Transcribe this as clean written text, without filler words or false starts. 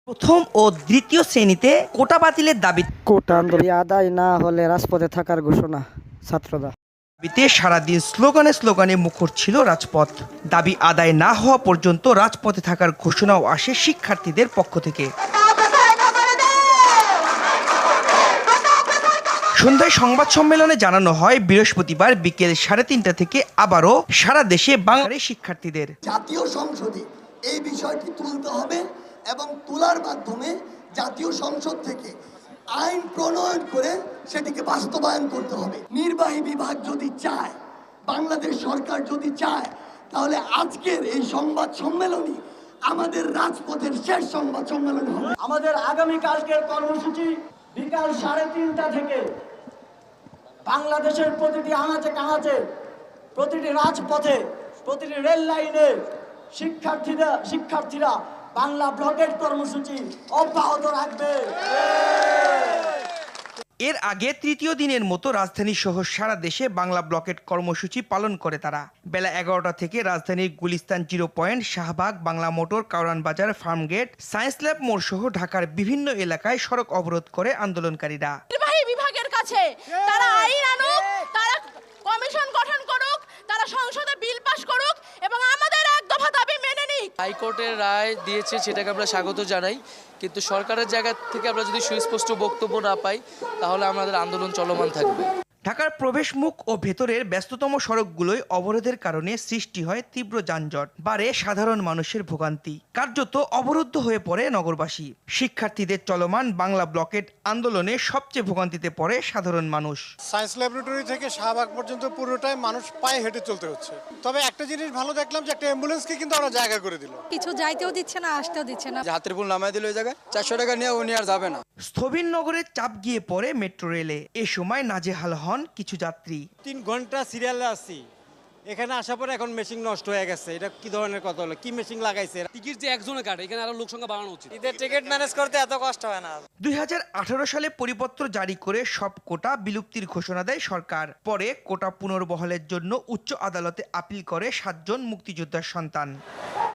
প্রথম ও দ্বিতীয় শ্রেণীতে কোটা বাতিলের কোটা আন্দোলন আদায় না হলে রাজপথে থাকার ঘোষণা ছাত্ররা। দাবিতে সারাদিন স্লোগানে মুখর ছিল রাজপথ। দাবি আদায় না হওয়া পর্যন্ত রাজপথে থাকার ঘোষণাও আসে শিক্ষার্থীদের পক্ষ থেকে। সন্ধ্যায় সংবাদ সম্মেলনে জানানো হয় বৃহস্পতিবার বিকেল 3:30 থেকে আবারও সারা দেশে বাংলার শিক্ষার্থীদের জাতীয় সংসদে এই বিষয়টি তুলতে হবে এবং তোলার মাধ্যমে জাতীয় সংসদ থেকে আইন প্রণয়ন করে সেটিকে বাস্তবায়ন করতে হবে। নির্বাহী বিভাগ যদি চায়, বাংলাদেশ সরকার যদি চায়, তাহলে আজকের এই সংবাদ সম্মেলনই আমাদের রাজপথের শেষ সংবাদ সম্মেলন হবে। আমাদের আগামীকালকের কর্মসূচি বিকাল 3:30টা থেকে বাংলাদেশের প্রতিটি আনাচে কানাচে, প্রতিটি রাজপথে, প্রতিটি রেল লাইনে শিক্ষার্থীরা বাংলা ব্লকের কর্মসূচি অব্যাহত রাখবে। এর আগে তৃতীয় দিনের মতো রাজধানী সহ সারা দেশে বাংলা ব্লকেট কর্মসূচি পালন করে তারা। বেলা 11টা থেকে রাজধানীর গুলিস্তান 0 পয়েন্ট, শাহবাগ, বাংলা মোটর, কাউরান বাজার, ফার্মগেট, সায়েন্স ল্যাব মোড় সহ ঢাকার বিভিন্ন এলাকায় সড়ক অবরোধ করে আন্দোলনকারীরা। নির্বাহী বিভাগের কাছে তারা আইন আনুক, তারা কমিশন গঠন করুক, তারা সংসদে বিল পাস করুক এবং আমাদের এক দফা দাবি মেনে নিক। হাইকোর্টের রায় দিয়েছে, সেটাকে আমরা স্বাগত জানাই, কিন্তু সরকারের জায়গা থেকে আমরা যদি সুস্পষ্ট বক্তব্য না পাই তাহলে আমাদের আন্দোলন চলমান থাকবে। ঢাকার প্রবেশ মুখ ও ভেতরের ব্যস্ততম সড়কগুলোয় অবরোধের কারণে সৃষ্টি হয় তীব্র যানজট, বাড়ে সাধারণ মানুষের ভোগান্তি, কার্যত অবরুদ্ধ হয়ে পড়ে নগরবাসী। শিক্ষার্থীদের চলমান বাংলা ব্লকেট আন্দোলনে সবচেয়ে ভোগান্তিতে পড়ে সাধারণ মানুষ। সায়েন্স ল্যাবরেটরি থেকে শাহবাগ পর্যন্ত পুরোটাই মানুষ পায়ে হেঁটে চলতে হচ্ছে। তবে একটা জিনিস ভালো দেখলাম যে একটা অ্যাম্বুলেন্সকে কিন্তু আমরা জায়গা করে দিল। কিছু যাইতেও দিচ্ছে না, আসতেও দিচ্ছে না। হাতের পুল নামায় দিল ওই জায়গায়, 400 টাকা নিয়ে উনি আর যাবে না। স্থবির নগরের চাপ গিয়ে পড়ে মেট্রো রেলে। এ সময় নাজেহাল হন কিছু যাত্রী। 3 ঘন্টা সিরিয়ালে আছি, এখানে আসার পরে এখন মেশিন নষ্ট হয়ে গেছে। এটা কি ধরনের কথা হলো? কি মেশিন লাগাইছে? টিকিট যে একজনে কাটে, এখানে আরো লোক সংখ্যা বাড়ানো উচিত। ঈদের টিকিট ম্যানেজ করতে এত কষ্ট হয় না। 2018 সালে পরিপত্র জারি করে সব কোটা বিলুপ্তির ঘোষণা দেয় সরকার। পরে কোটা পুনর্বহালের জন্য উচ্চ আদালতে আপিল করে 7 জন মুক্তিযোদ্ধার সন্তান।